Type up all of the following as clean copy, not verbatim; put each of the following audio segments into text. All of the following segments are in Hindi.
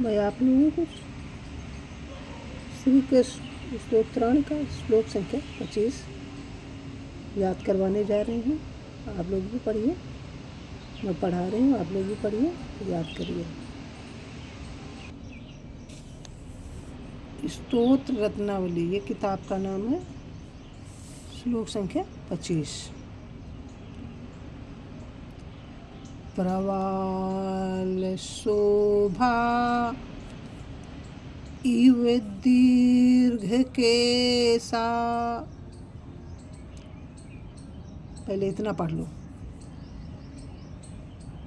मैं आप लोगों को श्री कृष्ण स्तोत्राण का श्लोक संख्या 25 याद करवाने जा रही हूँ। आप लोग भी पढ़िए, मैं पढ़ा रही हूँ, आप लोग भी पढ़िए, याद करिए। स्तोत्र रत्नावली, ये किताब का नाम है। श्लोक संख्या 25। प्रवाल शोभा इव दीर्घ केसा। पहले इतना पढ़ लो।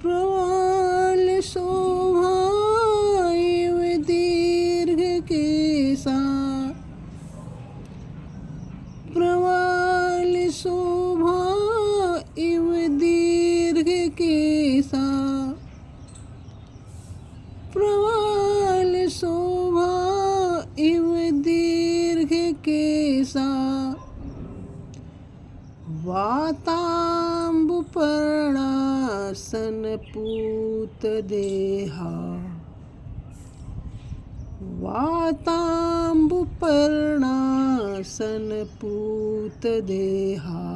प्रवाल शोभा इव दीर्घ केसा। प्रवाल शोभा इव दीर्घ केसा। प्रवाल शोभा इव दीर्घ केसा। वाताम्बुपर्णासन पूत देहा। वाताम्बुपर्णासन पूत देहा।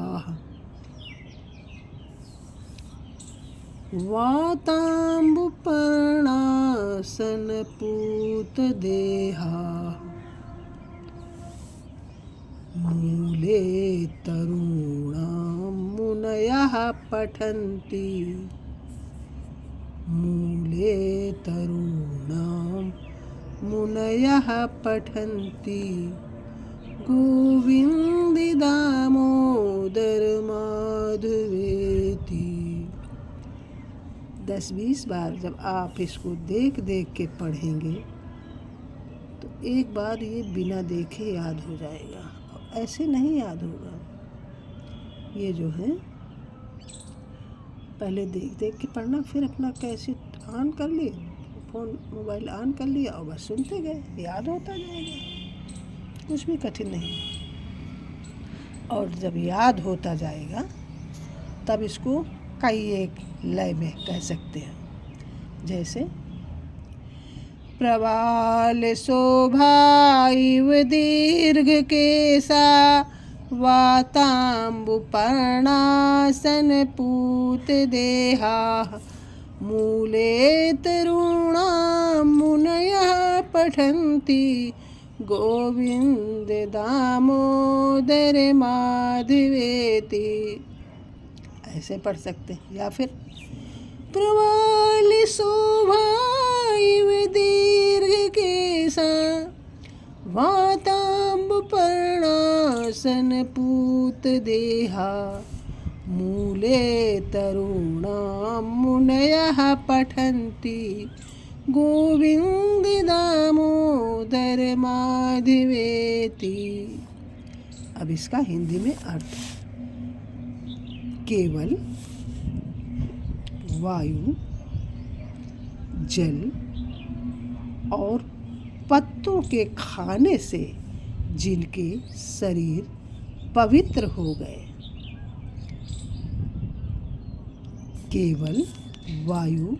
वाताम्बुपर्णासन पूत देहा। मूले तरुणां मुनयः पठन्ति। मूले तरुणां मुनयः पठन्ति। गोविन्द दामोदर माधवेति। 10-20 बार जब आप इसको देख देख के पढ़ेंगे तो एक बार ये बिना देखे याद हो जाएगा, ऐसे नहीं याद होगा। ये जो है पहले देख देख के पढ़ना, फिर अपना कैसेट ऑन कर लिए, फ़ोन मोबाइल ऑन कर लिया और बस सुनते गए, याद होता जाएगा, कुछ भी कठिन नहीं। और जब याद होता जाएगा तब इसको कई एक लय में कह सकते हैं, जैसे प्रवाल शोभा इव दीर्घ केसा। वाताम्बुपर्णासन पूत देहा। मूले तरुणां मुनयः पठन्ति। गोविन्द दामोदर माधवेति। ऐसे पढ़ सकते हैं। या फिर प्रवाल शोभा इव दीर्घ केसा। वाताम्बुपर्णासन पूत देहा। मूले तरुणां मुनयः पठन्ति। गोविन्द दामोदर माधवेति। अब इसका हिंदी में अर्थ। केवल वायु, जल और पत्तों के खाने से जिनके शरीर पवित्र हो गए। केवल वायु,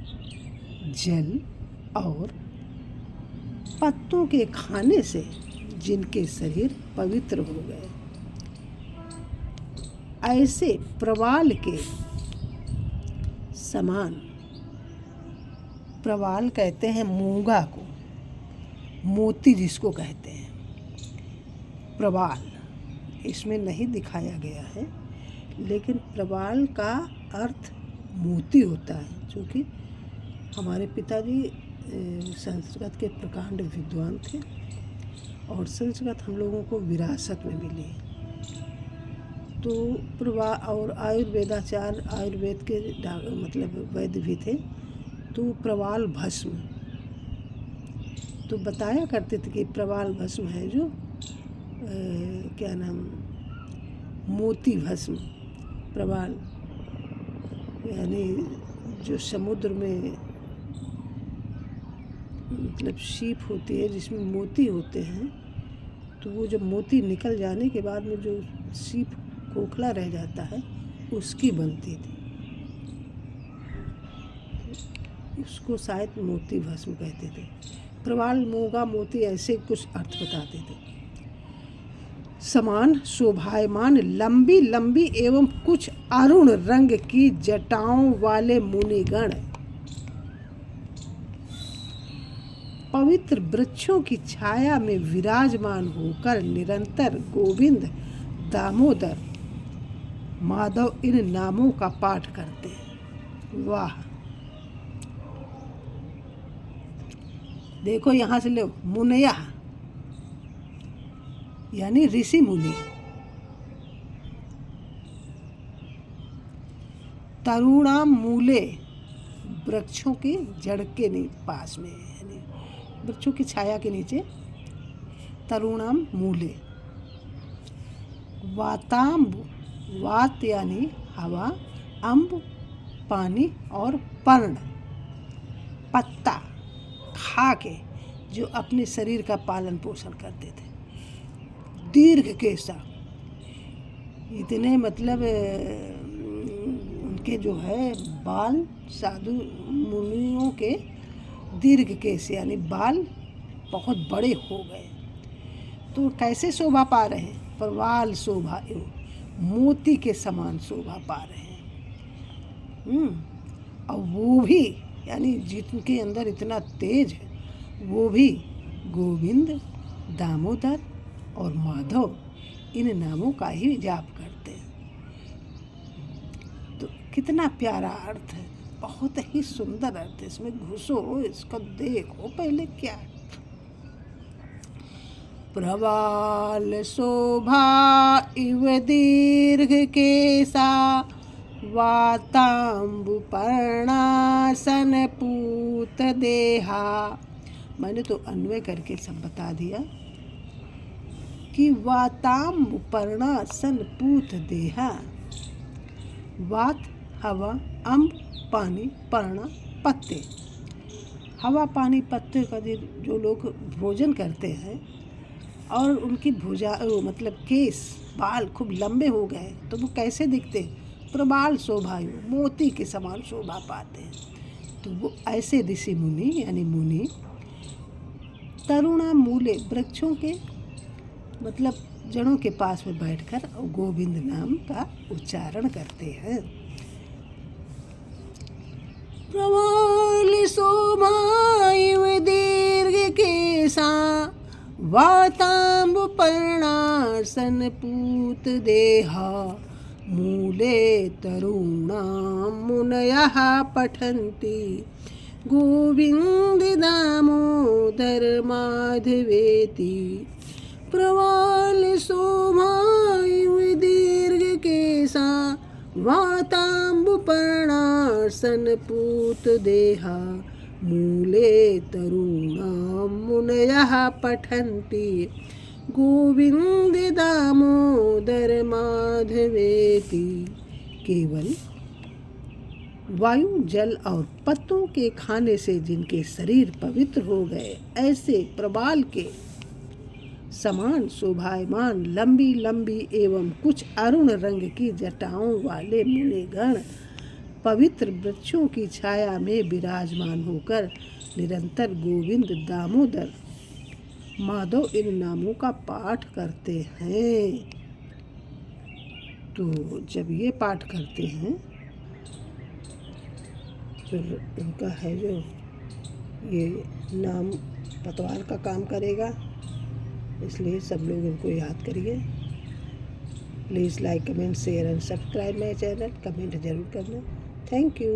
जल और पत्तों के खाने से जिनके शरीर पवित्र हो गए। ऐसे प्रवाल के समान। प्रवाल कहते हैं मूंगा को, मोती जिसको कहते हैं। प्रवाल इसमें नहीं दिखाया गया है, लेकिन प्रवाल का अर्थ मोती होता है। क्योंकि हमारे पिताजी संस्कृत के प्रकांड विद्वान थे और संस्कृत हम लोगों को विरासत में मिली। तो और आयुर्वेदाचार्य, आयुर्वेद के मतलब वैद्य भी थे। तो प्रवाल भस्म तो बताया करते थे कि प्रवाल भस्म है जो क्या नाम, मोती भस्म। प्रवाल यानी जो समुद्र में मतलब सीप होती है जिसमें मोती होते हैं, तो वो जब मोती निकल जाने के बाद में जो सीप खोखला रह जाता है उसकी बनती थी। उसको शायद मोती भस्म कहते थे। प्रवाल, मूंगा, मोती ऐसे कुछ अर्थ बताते थे। समान, शोभायमान, लंबी लंबी एवं कुछ अरुण रंग की जटाओं वाले मुनिगण पवित्र वृक्षों की छाया में विराजमान होकर निरंतर गोविंद, दामोदर, माधव इन नामों का पाठ करते हैं। वाह! देखो यहाँ से लो, मुनया यानी ऋषि मुनि, तरुणाम मूले वृक्षों की जड़ के पास में, यानी वृक्षों की छाया के नीचे, तरुणाम मूले। वाताम्ब, वात यानी हवा, अम्ब पानी और पर्ण पत्ता खा के जो अपने शरीर का पालन पोषण करते थे। दीर्घ केसा, इतने मतलब उनके जो है बाल, साधु मुनियों के दीर्घ केस यानी बाल बहुत बड़े हो गए। तो कैसे शोभा पा रहे हैं? प्रवाल शोभा, मोती के समान शोभा पा रहे हैं। और वो भी यानी जिनके अंदर इतना तेज है, वो भी गोविंद, दामोदर और माधव इन नामों का ही जाप करते हैं। तो कितना प्यारा अर्थ है, बहुत ही सुंदर अर्थ है। इसमें घुसो, इसको देखो पहले क्या। प्रवाल शोभा इव दीर्घ केसा, वाताम्बु पर्णासन पूत देहा। मैंने तो अन्वय करके सब बता दिया कि वाताम्बु पर्णासन पूत देहा। वात हवा, अम्ब पानी, पर्ण पत्ते। हवा पानी पत्ते का जो लोग भोजन करते हैं और उनकी भुजा मतलब केस बाल खूब लंबे हो गए तो वो कैसे दिखते? प्रबाल शोभायु, मोती के समान शोभा पाते हैं। तो वो ऐसे ऋषि मुनि यानी मुनि तरुणा मूले वृक्षों के मतलब जड़ों के पास में बैठकर गोविंद नाम का उच्चारण करते हैं। प्रवाल शोभायु दीर्घ केसा, वाताम्ब पर्णासन पूत देहा। मूले तरुणां मुनयः पठन्ति, गोविन्द दामोदर माधवेति। प्रवाल शोभायु दीर्घ केसा, वाताम्ब पर्णासन पूत देहा। मूले तरुणां मुनयः पठन्ति, गोविन्द दामोदर माधवेति। केवल वायु, जल और पत्तों के खाने से जिनके शरीर पवित्र हो गए, ऐसे प्रबाल के समान शोभायमान, लंबी लंबी एवं कुछ अरुण रंग की जटाओं वाले मुनिगण पवित्र वृक्षों की छाया में विराजमान होकर निरंतर गोविंद, दामोदर, माधव इन नामों का पाठ करते हैं। तो जब ये पाठ करते हैं फिर इनका है जो ये नाम पतवार का काम करेगा, इसलिए सब लोग इनको याद करिए। Please like, comment, share and subscribe my channel. Comment जरूर करना। Thank you.